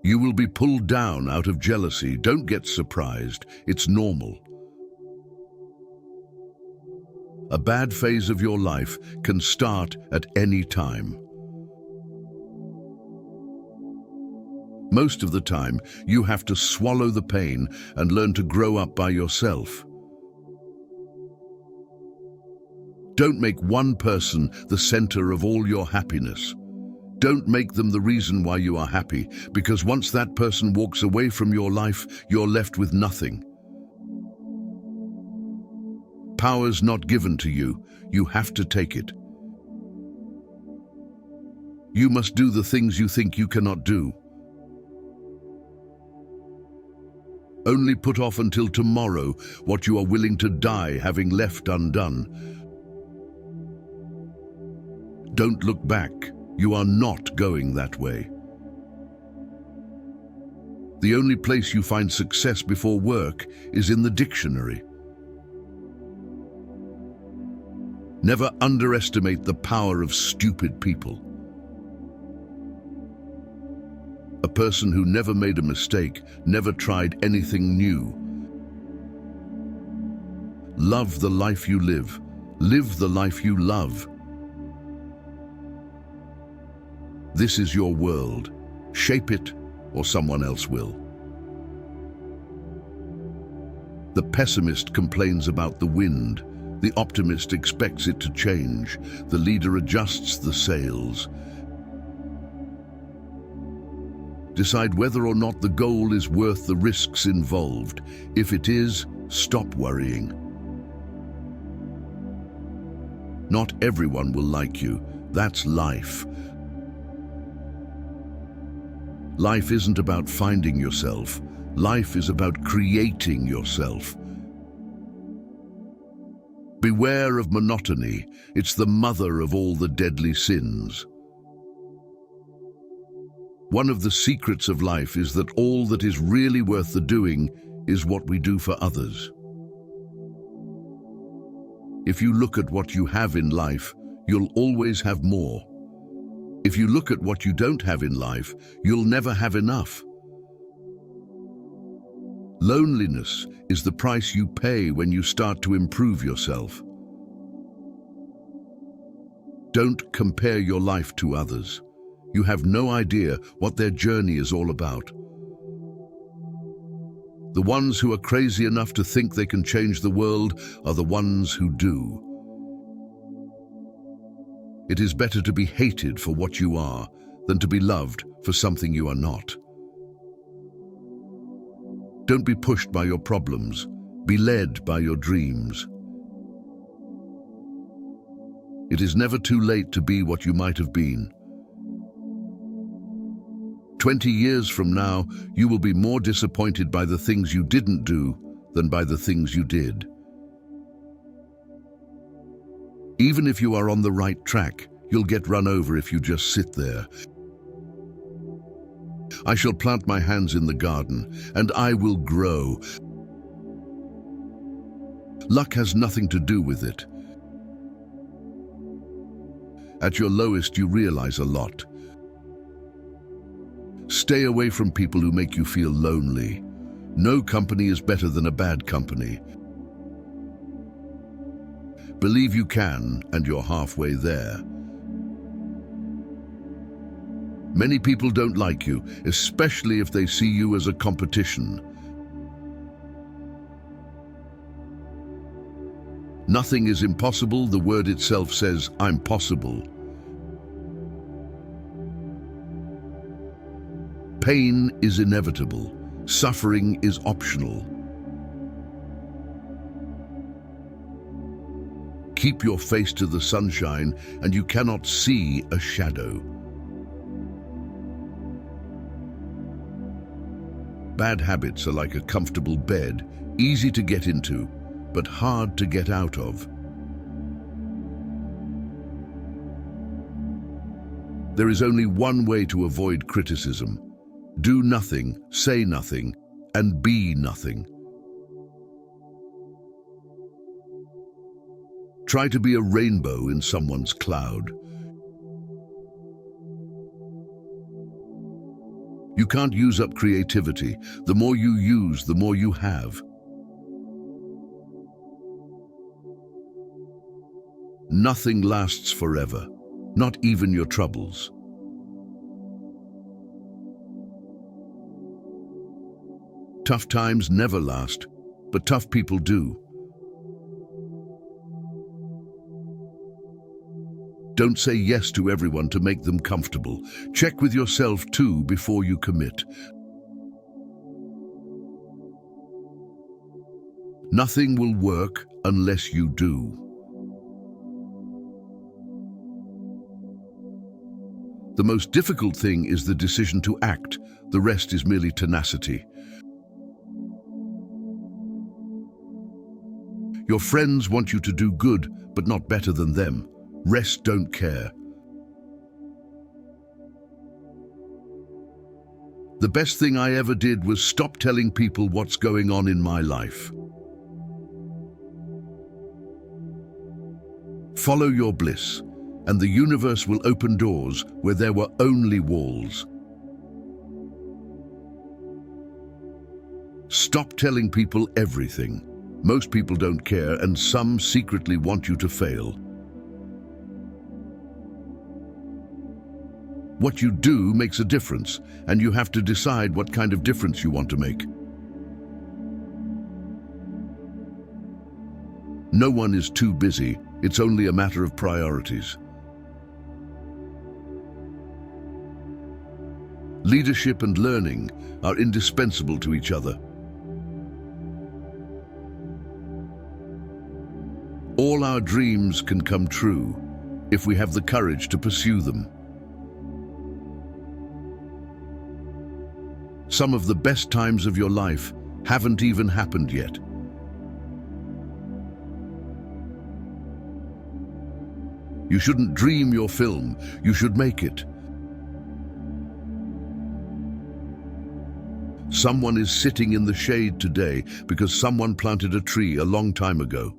You will be pulled down out of jealousy. Don't get surprised. It's normal. A bad phase of your life can start at any time. Most of the time, you have to swallow the pain and learn to grow up by yourself. Don't make one person the center of all your happiness. Don't make them the reason why you are happy, because once that person walks away from your life, you're left with nothing. Power's not given to you. You have to take it. You must do the things you think you cannot do. Only put off until tomorrow what you are willing to die having left undone. Don't look back. You are not going that way. The only place you find success before work is in the dictionary. Never underestimate the power of stupid people. A person who never made a mistake, never tried anything new. Love the life you live. Live the life you love. This is your world. Shape it, or someone else will. The pessimist complains about the wind. The optimist expects it to change. The leader adjusts the sails. Decide whether or not the goal is worth the risks involved. If it is, stop worrying. Not everyone will like you. That's life. Life isn't about finding yourself. Life is about creating yourself. Beware of monotony. It's the mother of all the deadly sins. One of the secrets of life is that all that is really worth the doing is what we do for others. If you look at what you have in life, you'll always have more. If you look at what you don't have in life, you'll never have enough. Loneliness is the price you pay when you start to improve yourself. Don't compare your life to others. You have no idea what their journey is all about. The ones who are crazy enough to think they can change the world are the ones who do. It is better to be hated for what you are than to be loved for something you are not. Don't be pushed by your problems. Be led by your dreams. It is never too late to be what you might have been. 20 years from now, you will be more disappointed by the things you didn't do than by the things you did. Even if you are on the right track, you'll get run over if you just sit there. I shall plant my hands in the garden, and I will grow. Luck has nothing to do with it. At your lowest, you realize a lot. Stay away from people who make you feel lonely. No company is better than a bad company. Believe you can, and you're halfway there. Many people don't like you, especially if they see you as a competition. Nothing is impossible. The word itself says, I'm possible. Pain is inevitable. Suffering is optional. Keep your face to the sunshine, and you cannot see a shadow. Bad habits are like a comfortable bed, easy to get into, but hard to get out of. There is only one way to avoid criticism. Do nothing, say nothing, and be nothing. Try to be a rainbow in someone's cloud. You can't use up creativity. The more you use, the more you have. Nothing lasts forever, not even your troubles. Tough times never last, but tough people do. Don't say yes to everyone to make them comfortable. Check with yourself too before you commit. Nothing will work unless you do. The most difficult thing is the decision to act. The rest is merely tenacity. Your friends want you to do good, but not better than them. Rest don't care. The best thing I ever did was stop telling people what's going on in my life. Follow your bliss, and the universe will open doors where there were only walls. Stop telling people everything. Most people don't care, and some secretly want you to fail. What you do makes a difference, and you have to decide what kind of difference you want to make. No one is too busy. It's only a matter of priorities. Leadership and learning are indispensable to each other. All our dreams can come true if we have the courage to pursue them. Some of the best times of your life haven't even happened yet. You shouldn't dream your film, you should make it. Someone is sitting in the shade today because someone planted a tree a long time ago.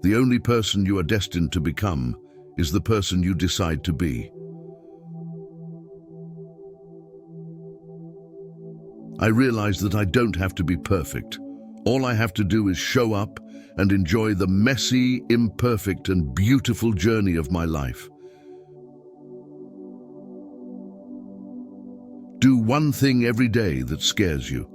The only person you are destined to become is the person you decide to be. I realize that I don't have to be perfect. All I have to do is show up and enjoy the messy, imperfect, and beautiful journey of my life. Do one thing every day that scares you.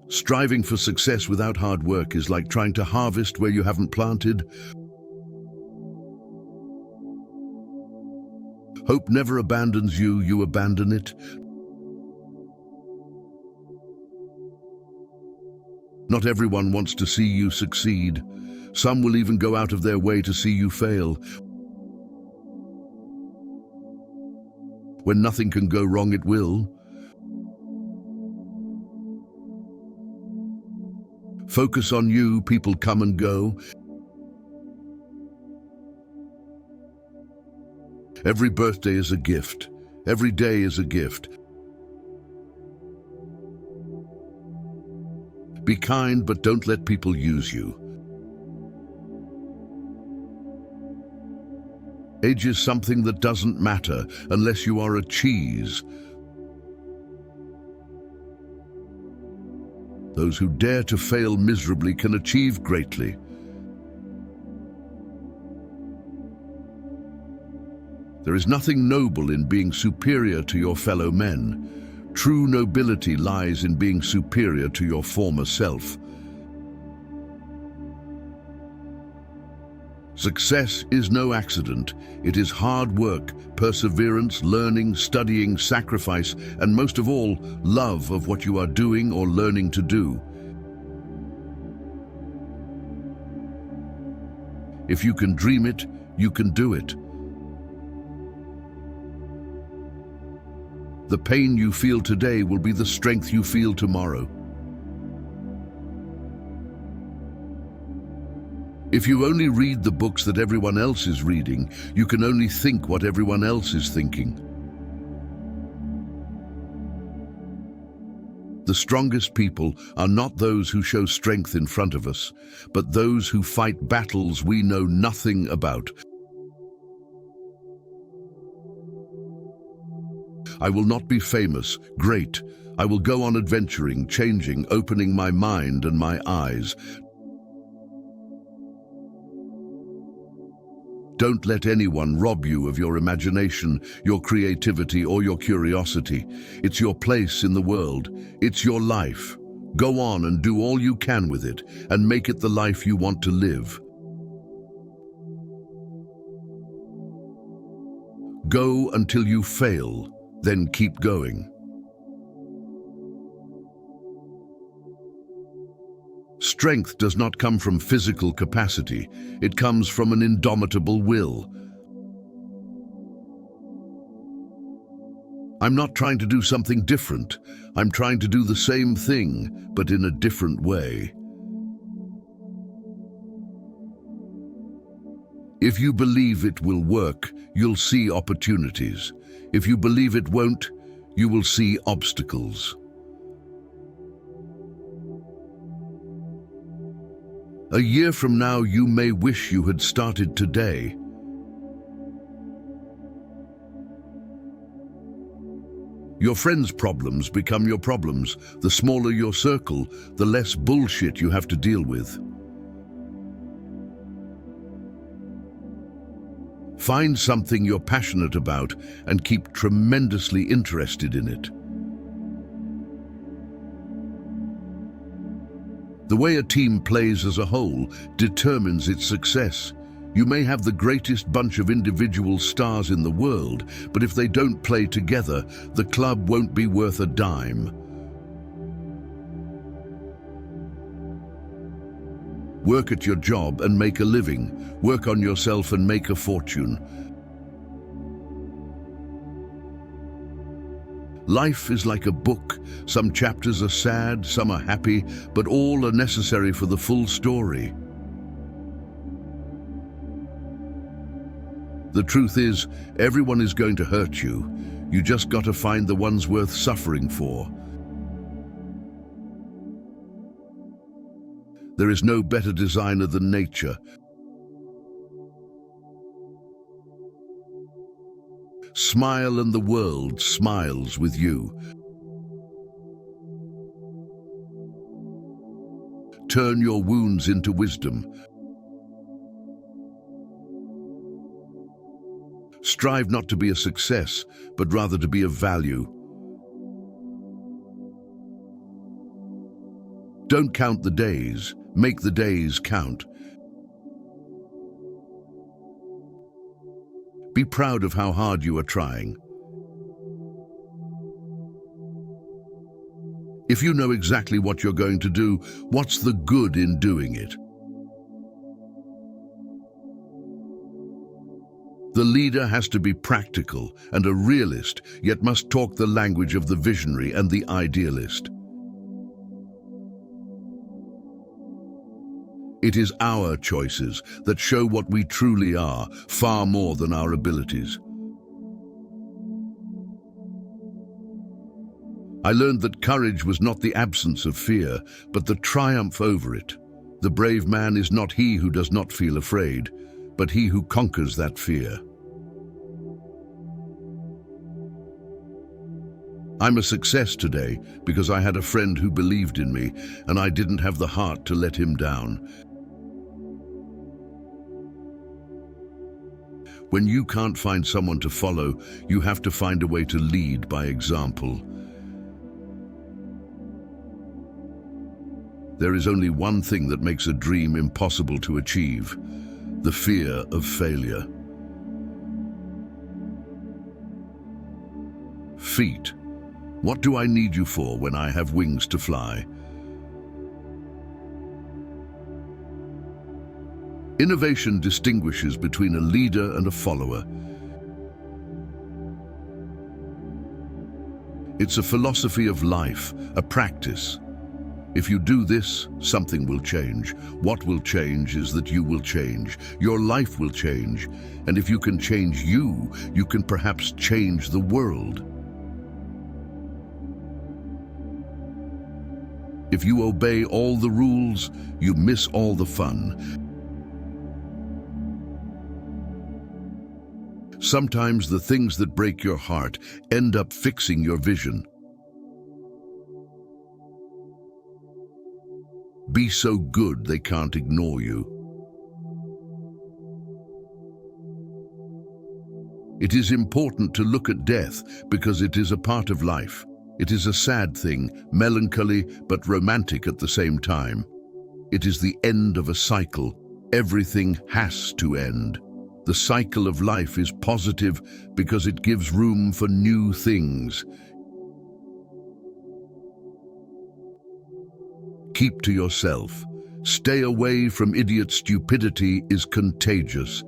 Striving for success without hard work is like trying to harvest where you haven't planted. Hope never abandons you, you abandon it. Not everyone wants to see you succeed. Some will even go out of their way to see you fail. When nothing can go wrong, it will. Focus on you, people come and go. Every birthday is a gift. Every day is a gift. Be kind, but don't let people use you. Age is something that doesn't matter unless you are a cheese. Those who dare to fail miserably can achieve greatly. There is nothing noble in being superior to your fellow men. True nobility lies in being superior to your former self. Success is no accident. It is hard work, perseverance, learning, studying, sacrifice, and most of all, love of what you are doing or learning to do. If you can dream it, you can do it. The pain you feel today will be the strength you feel tomorrow. If you only read the books that everyone else is reading, you can only think what everyone else is thinking. The strongest people are not those who show strength in front of us, but those who fight battles we know nothing about. I will not be famous, great. I will go on adventuring, changing, opening my mind and my eyes. Don't let anyone rob you of your imagination, your creativity, or your curiosity. It's your place in the world. It's your life. Go on and do all you can with it, and make it the life you want to live. Go until you fail, then keep going. Strength does not come from physical capacity. It comes from an indomitable will. I'm not trying to do something different. I'm trying to do the same thing, but in a different way. If you believe it will work, you'll see opportunities. If you believe it won't, you will see obstacles. A year from now, you may wish you had started today. Your friends' problems become your problems. The smaller your circle, the less bullshit you have to deal with. Find something you're passionate about and keep tremendously interested in it. The way a team plays as a whole determines its success. You may have the greatest bunch of individual stars in the world, but if they don't play together, the club won't be worth a dime. Work at your job and make a living. Work on yourself and make a fortune. Life is like a book. Some chapters are sad, some are happy, but all are necessary for the full story. The truth is, everyone is going to hurt you. You just got to find the ones worth suffering for. There is no better designer than nature. Smile and the world smiles with you. Turn your wounds into wisdom. Strive not to be a success, but rather to be of value. Don't count the days, make the days count. Be proud of how hard you are trying. If you know exactly what you're going to do, what's the good in doing it? The leader has to be practical and a realist, yet must talk the language of the visionary and the idealist. It is our choices that show what we truly are, far more than our abilities. I learned that courage was not the absence of fear, but the triumph over it. The brave man is not he who does not feel afraid, but he who conquers that fear. I'm a success today because I had a friend who believed in me, and I didn't have the heart to let him down. When you can't find someone to follow, you have to find a way to lead by example. There is only one thing that makes a dream impossible to achieve: the fear of failure. Feet. What do I need you for when I have wings to fly? Innovation distinguishes between a leader and a follower. It's a philosophy of life, a practice. If you do this, something will change. What will change is that you will change. Your life will change. And if you can change you, you can perhaps change the world. If you obey all the rules, you miss all the fun. Sometimes the things that break your heart end up fixing your vision. Be so good they can't ignore you. It is important to look at death because it is a part of life. It is a sad thing, melancholy but romantic at the same time. It is the end of a cycle. Everything has to end. The cycle of life is positive because it gives room for new things. Keep to yourself. Stay away from idiot. Stupidity is contagious.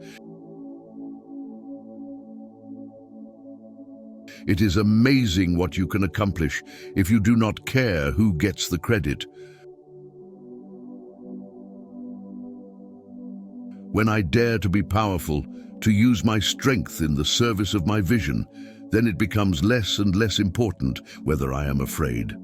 It is amazing what you can accomplish if you do not care who gets the credit. When I dare to be powerful, to use my strength in the service of my vision, then it becomes less and less important whether I am afraid.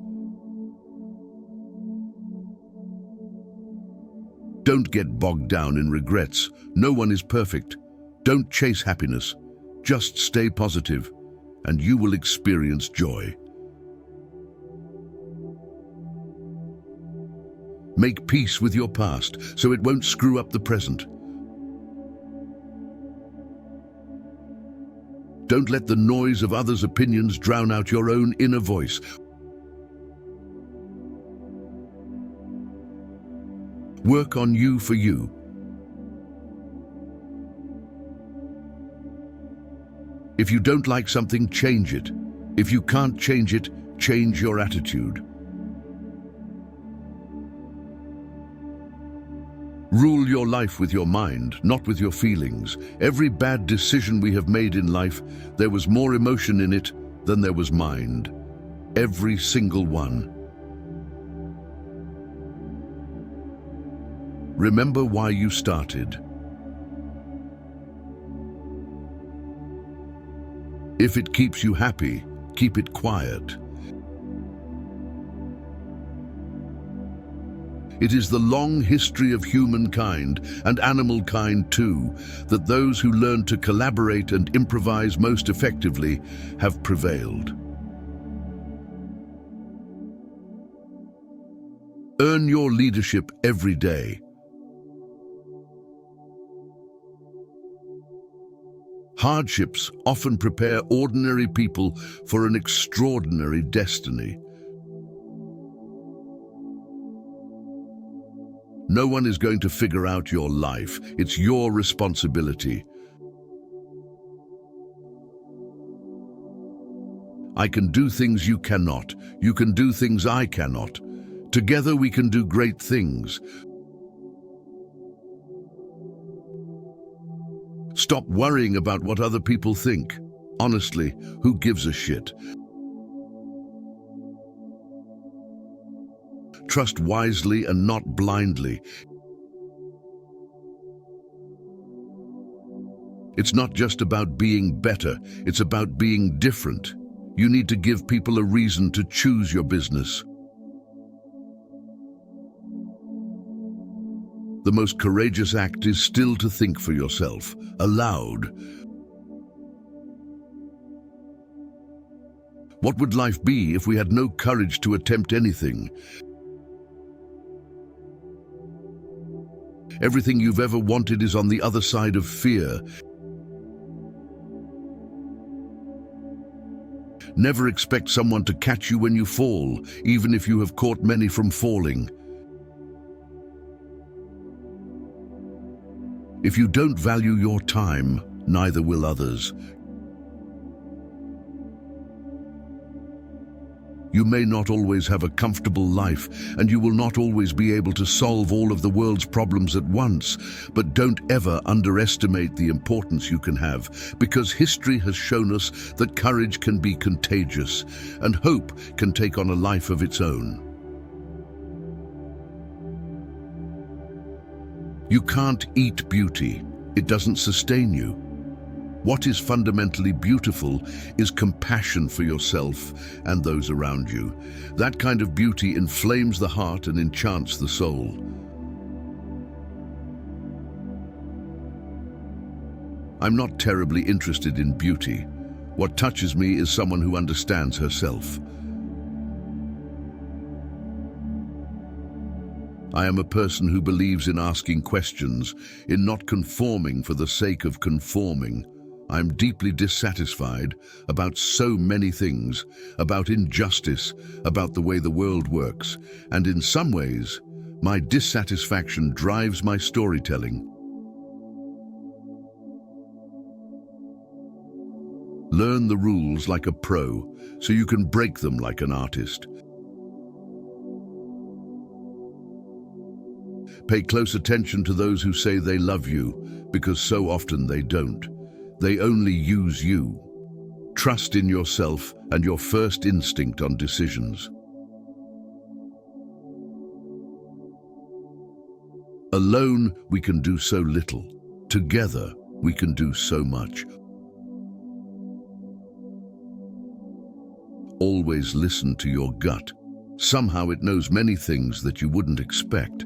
Don't get bogged down in regrets. No one is perfect. Don't chase happiness. Just stay positive, and you will experience joy. Make peace with your past so it won't screw up the present. Don't let the noise of others' opinions drown out your own inner voice. Work on you for you. If you don't like something, change it. If you can't change it, change your attitude. Rule your life with your mind, not with your feelings. Every bad decision we have made in life, there was more emotion in it than there was mind. Every single one. Remember why you started. If it keeps you happy, keep it quiet. It is the long history of humankind, and animal kind too, that those who learn to collaborate and improvise most effectively have prevailed. Earn your leadership every day. Hardships often prepare ordinary people for an extraordinary destiny. No one is going to figure out your life. It's your responsibility. I can do things you cannot. You can do things I cannot. Together we can do great things. Stop worrying about what other people think. Honestly, who gives a shit? Trust wisely and not blindly. It's not just about being better, it's about being different. You need to give people a reason to choose your business. The most courageous act is still to think for yourself, aloud. What would life be if we had no courage to attempt anything? Everything you've ever wanted is on the other side of fear. Never expect someone to catch you when you fall, even if you have caught many from falling. If you don't value your time, neither will others. You may not always have a comfortable life, and you will not always be able to solve all of the world's problems at once, but don't ever underestimate the importance you can have, because history has shown us that courage can be contagious, and hope can take on a life of its own. You can't eat beauty. It doesn't sustain you. What is fundamentally beautiful is compassion for yourself and those around you. That kind of beauty inflames the heart and enchants the soul. I'm not terribly interested in beauty. What touches me is someone who understands herself. I am a person who believes in asking questions, in not conforming for the sake of conforming. I'm deeply dissatisfied about so many things, about injustice, about the way the world works, and in some ways, my dissatisfaction drives my storytelling. Learn the rules like a pro, so you can break them like an artist. Pay close attention to those who say they love you, because so often they don't. They only use you. Trust in yourself and your first instinct on decisions. Alone, we can do so little. Together, we can do so much. Always listen to your gut. Somehow it knows many things that you wouldn't expect.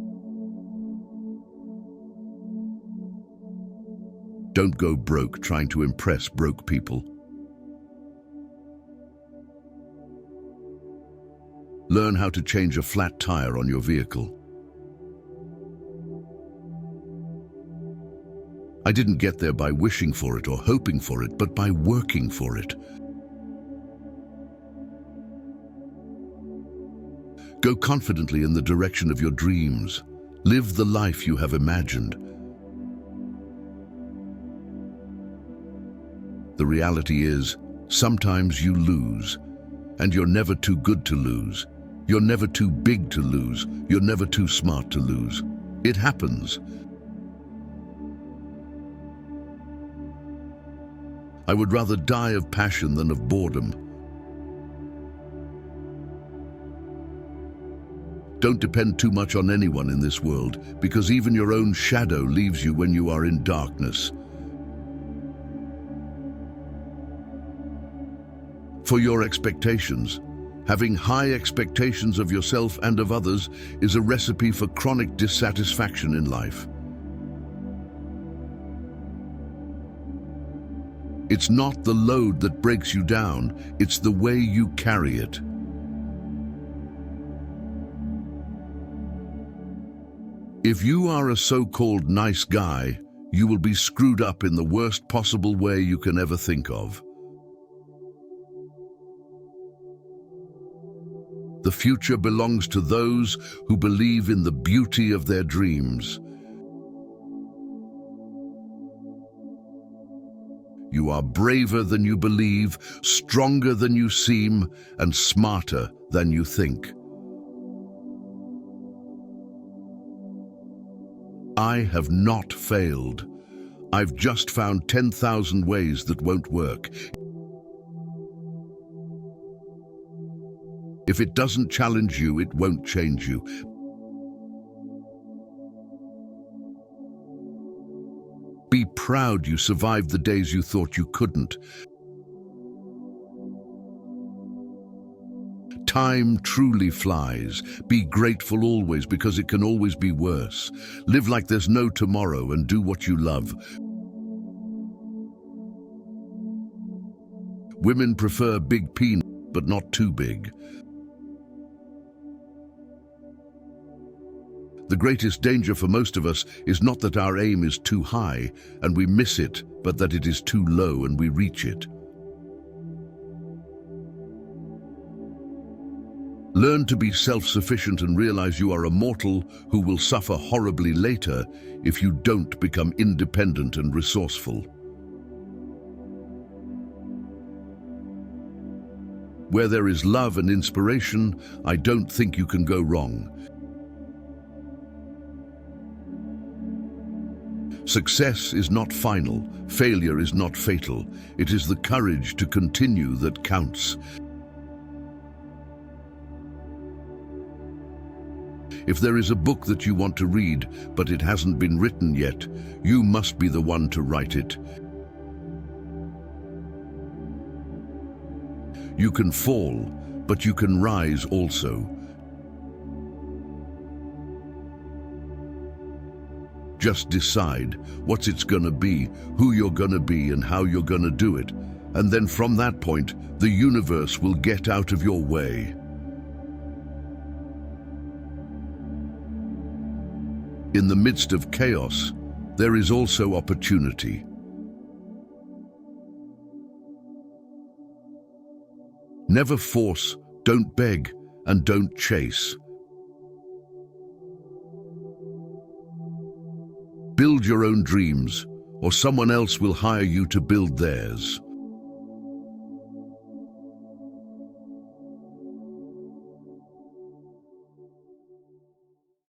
Don't go broke trying to impress broke people. Learn how to change a flat tire on your vehicle. I didn't get there by wishing for it or hoping for it, but by working for it. Go confidently in the direction of your dreams. Live the life you have imagined. The reality is, sometimes you lose, and you're never too good to lose. You're never too big to lose. You're never too smart to lose. It happens. I would rather die of passion than of boredom. Don't depend too much on anyone in this world, because even your own shadow leaves you when you are in darkness. For your expectations, having high expectations of yourself and of others is a recipe for chronic dissatisfaction in life. It's not the load that breaks you down, it's the way you carry it. If you are a so-called nice guy, you will be screwed up in the worst possible way you can ever think of. The future belongs to those who believe in the beauty of their dreams. You are braver than you believe, stronger than you seem, and smarter than you think. I have not failed. I've just found 10,000 ways that won't work. If it doesn't challenge you, it won't change you. Be proud you survived the days you thought you couldn't. Time truly flies. Be grateful always, because it can always be worse. Live like there's no tomorrow and do what you love. Women prefer big penis, but not too big. The greatest danger for most of us is not that our aim is too high and we miss it, but that it is too low and we reach it. Learn to be self-sufficient and realize you are a mortal who will suffer horribly later if you don't become independent and resourceful. Where there is love and inspiration, I don't think you can go wrong. Success is not final, failure is not fatal. It is the courage to continue that counts. If there is a book that you want to read, but it hasn't been written yet, you must be the one to write it. You can fall, but you can rise also. Just decide what it's gonna be, who you're gonna be, and how you're gonna do it. And then from that point, the universe will get out of your way. In the midst of chaos, there is also opportunity. Never force, don't beg, and don't chase. Build your own dreams, or someone else will hire you to build theirs.